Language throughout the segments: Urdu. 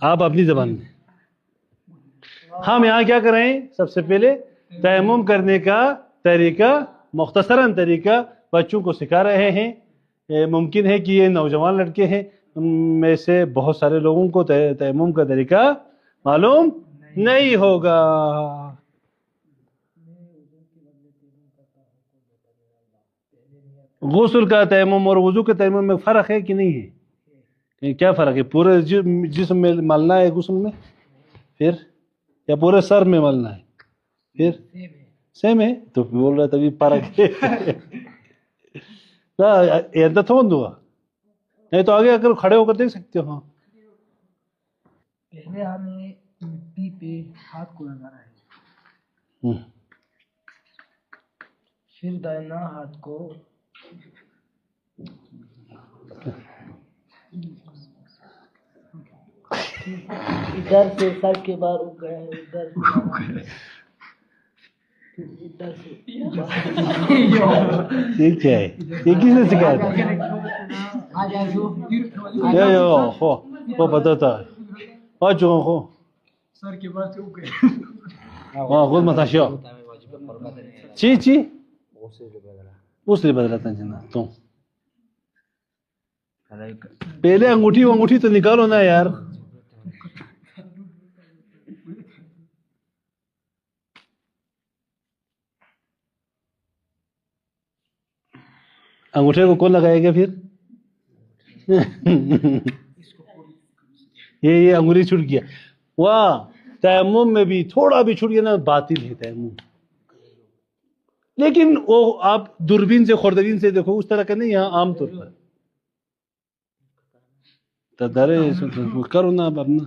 آپ اپنی زبان میں. ہم یہاں کیا کریں؟ سب سے پہلے تیمم کرنے کا طریقہ، مختصراً طریقہ بچوں کو سکھا رہے ہیں. ممکن ہے کہ یہ نوجوان لڑکے ہیں، ان میں سے بہت سارے لوگوں کو تیمم کا طریقہ معلوم نہیں ہوگا. غسل کا تیمم اور وضو کے تیمم میں فرق ہے کہ نہیں ہے؟ کیا فرق ہے؟ پورے جسم میں ملنا ہے غسل میں پھر، یا پورے سر میں ملنا ہے پھر؟ سیم ہے تو بول رہا تبھی فرق ہے. نہیں تو آگے اگر کھڑے ہو کر دیکھ سکتے ہو. پہلے ہمیں مٹی پہ ہاتھ کو لگانا ہے، پھر دائنا ہاتھ کو ادھر سے سر کے بعد اٹھ گئے، ادھر سے یہ کیا ہے؟ یہ کس نے سکھایا تھا؟ وہ پتا تھا سر کے بعد سے اٹھ گئے. خود متاشیا چی اس لیے بدلا تھا جنا. تم پہلے انگوٹھی تو نکالو نا یار. انگوٹھے کو کون لگائے گا پھر؟ یہ انگوری چھوٹ گیا. واہ، تیمم میں بھی تھوڑا بھی چھوٹ گیا نا باطل ہے تیمم. لیکن وہ آپ دوربین سے خوردبین سے دیکھو، اس طرح کا نہیں. یہاں عام طور پر کرو نا اب اپنا.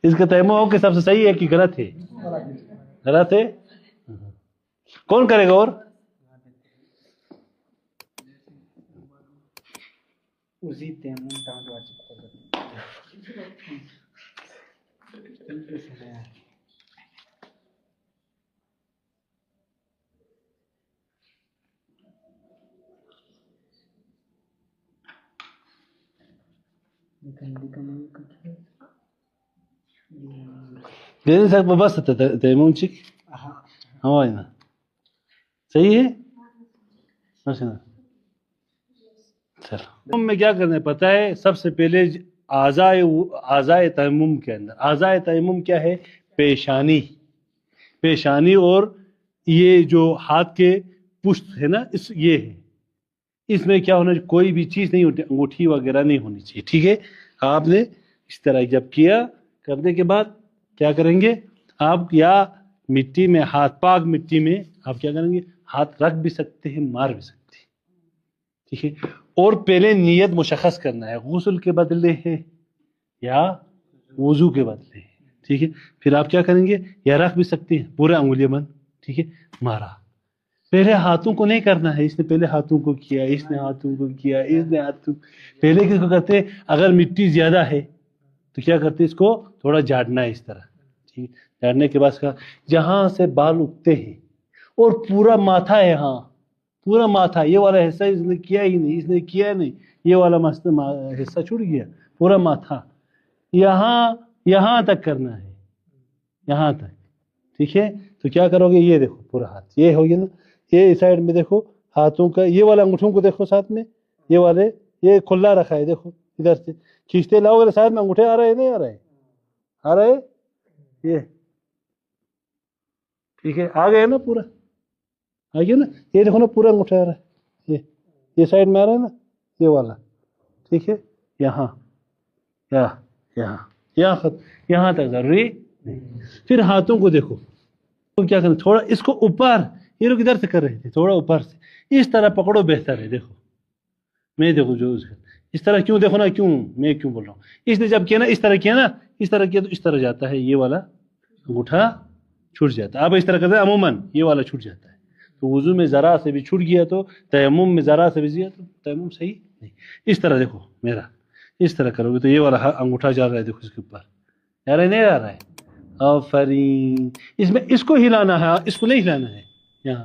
اس کا تیمم آپ کے حساب سے صحیح ہے کہ غلط ہے؟ غلط ہے. کون کرے گا؟ اور بس تیمم چیک ہمارے نا صحیح ہے. میں کیا کرنا ہے پتہ ہے؟ سب سے پہلے اعضائے تیمم کے اندر اعضائے تیمم کیا ہے؟ پیشانی اور یہ جو ہاتھ کے پشت ہے نا، یہ ہے. اس میں کیا ہونا چاہیے؟ کوئی بھی چیز نہیں ہوتی، انگوٹھی وغیرہ نہیں ہونی چاہیے. ٹھیک ہے؟ آپ نے اس طرح جب کیا، کرنے کے بعد کیا کریں گے؟ آپ یا مٹی میں ہاتھ، پاک مٹی میں آپ کیا کریں گے؟ ہاتھ رکھ بھی سکتے ہیں، مار بھی سکتے ہیں. ٹھیک ہے؟ اور پہلے نیت مشخص کرنا ہے، غسل کے بدلے ہے یا وضو کے بدلے ہے. ٹھیک ہے؟ پھر آپ کیا کریں گے؟ یا رکھ بھی سکتے ہیں پورے انگلیاں بند. ٹھیک ہے؟ مارا. پہلے ہاتھوں کو نہیں کرنا ہے. اس نے پہلے ہاتھوں کو کیا، اس نے ہاتھوں کو کیا، اس نے ہاتھوں. پہلے کس کو کرتے ہیں؟ اگر مٹی زیادہ ہے تو کیا کرتے ہیں؟ اس کو تھوڑا جھاڑنا ہے اس طرح. ٹھیک ہے؟ جھاڑنے کے بعد جہاں سے بال اگتے ہیں اور پورا ماتھا ہے، ہاں پورا ماتھا، یہ والا حصہ اس نے کیا ہی نہیں، اس نے کیا نہیں، یہ والا حصہ چھوٹ گیا. پورا ماتھا یہاں تک کرنا ہے، یہاں تک. ٹھیک ہے؟ تو کیا کرو گے؟ یہ دیکھو پورا ہاتھ یہ ہو گیا نا. یہ سائڈ میں دیکھو ہاتھوں کا، یہ والا انگوٹھوں کو دیکھو ساتھ میں، یہ والے یہ کھلا رکھا ہے. دیکھو ادھر سے کھینچتے لاؤ گے ساتھ میں انگوٹھے آ رہے ہیں نہیں آ رہے؟ آ رہے یہ. ٹھیک ہے؟ آ گئے نا؟ پورا آ گیا نا. یہ دیکھو نا پورا انگوٹھا آ رہا ہے. یہ سائڈ میں آ رہا ہے نا یہ والا. ٹھیک ہے؟ یہاں یہاں تک ضروری نہیں. پھر ہاتھوں کو دیکھو کیا کرنا، تھوڑا اس کو اوپر، یہ لوگ ادھر سے کر رہے تھے، تھوڑا اوپر سے اس طرح پکڑو، بہتر ہے. دیکھو میں دیکھو جو اس طرح کیوں، دیکھو نا کیوں میں کیوں بول رہا ہوں. اس نے جب کیا نا، اس طرح کیا نا، اس طرح کیا تو اس طرح جاتا ہے، یہ والا انگوٹھا چھوٹ جاتا ہے. اب اس طرح کرتے ہیں عموماً یہ والا چھوٹ جاتا ہے. تو وضو میں ذرا سے بھی چھوٹ گیا تو تیمم میں ذرا سے بھی گیا تو تیمم صحیح نہیں. اس طرح دیکھو میرا، اس طرح کرو گے تو یہ والا انگوٹھا جا رہا ہے. دیکھو اس کے اوپر جا رہا ہے نہیں آ رہا ہے؟ آفرین. اس میں اس کو ہلانا ہے، اس کو نہیں ہلانا ہے. یہاں